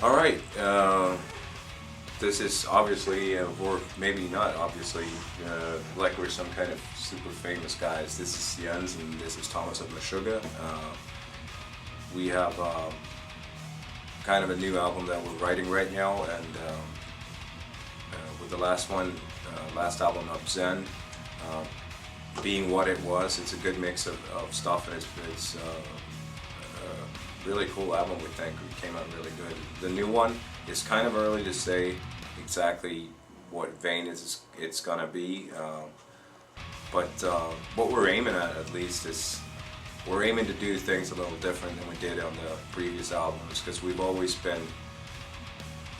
All right. This is obviously, or maybe not obviously, like we're some kind of super famous guys. This is Jens and this is Thomas of Meshuggah. We have kind of a new album that we're writing right now, and with the last one, last album of Zen, being what it was, it's a good mix of stuff, and it's a really cool album. We think it came out really good. The new one is kind of early to say exactly what vein it's gonna be, but what we're aiming at least is we're aiming to do things a little different than we did on the previous albums, because we've always been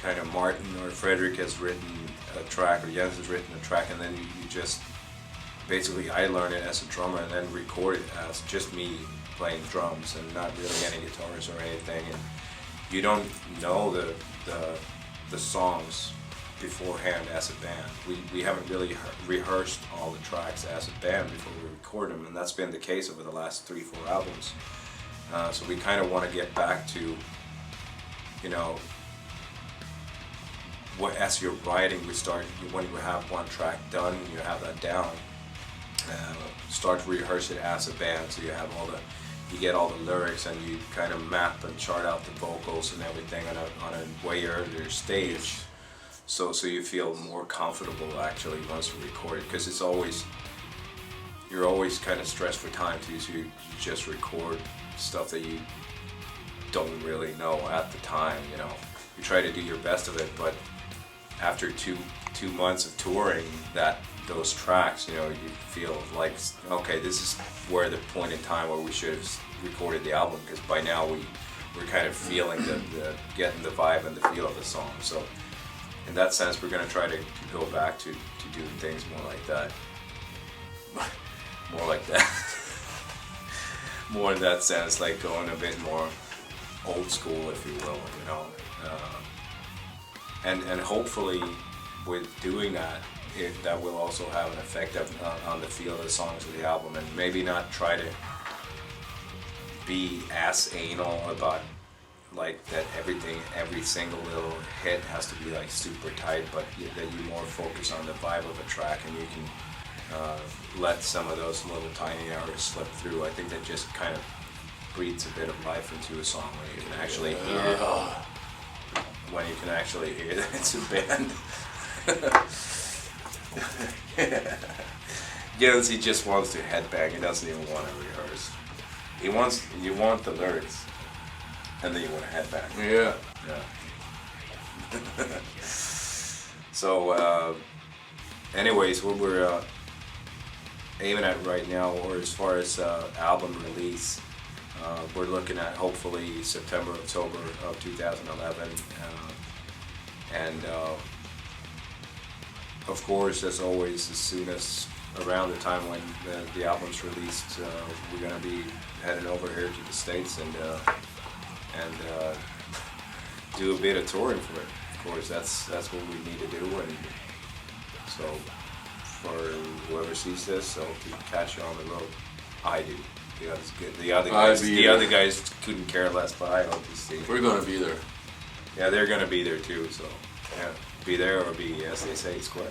kind of Martin or Frederick has written a track, or Jens has written a track, and then you just basically I learn it as a drummer and then record it as just me playing drums and not really any guitars or anything, and you don't know the songs beforehand as a band. We haven't really rehearsed all the tracks as a band before we record them, and that's been the case over the last 3-4 albums. So we kind of want to get back to, you know, what as you're writing, when you have one track done, you have that down, start to rehearse it as a band, so you have you get all the lyrics and you kind of map and chart out the vocals and everything on a way earlier stage. So you feel more comfortable actually once you record it, because you're always kind of stressed for time too, so you just record stuff that you don't really know at the time, you know. You try to do your best of it, but after two months of touring those tracks, you know, you feel like, okay, this is where the point in time where we should have recorded the album, because by now we're kind of feeling getting the vibe and the feel of the song. So in that sense, we're going to try to go back to doing things more like that. More like that. More in that sense, like going a bit more old school, if you will, you know. And hopefully with doing that, that will also have an effect on the feel of the songs of the album, and maybe not try to be as anal about like that every single little hit has to be like super tight, but that you more focus on the vibe of a track, and you can let some of those little tiny errors slip through. I think that just kind of breathes a bit of life into a song when you can actually hear it. When you can actually hear that it's a band. Jens, he just wants to headbang. He doesn't even want to rehearse. You want the lyrics, and then you want to headbang. Yeah. Yeah. So, anyways, what we're aiming at right now, or as far as album release, we're looking at hopefully September, October of 2011, and of course, as always, as soon as around the time when the album's released, we're going to be heading over here to the States and do a bit of touring for it. Of course, that's what we need to do, and so for whoever sees this, I'll catch you on the road. I do. The other guys couldn't care less, but I hope to see. We're gonna be there. Yeah, they're gonna be there too. So yeah, be there or be, as they say, square.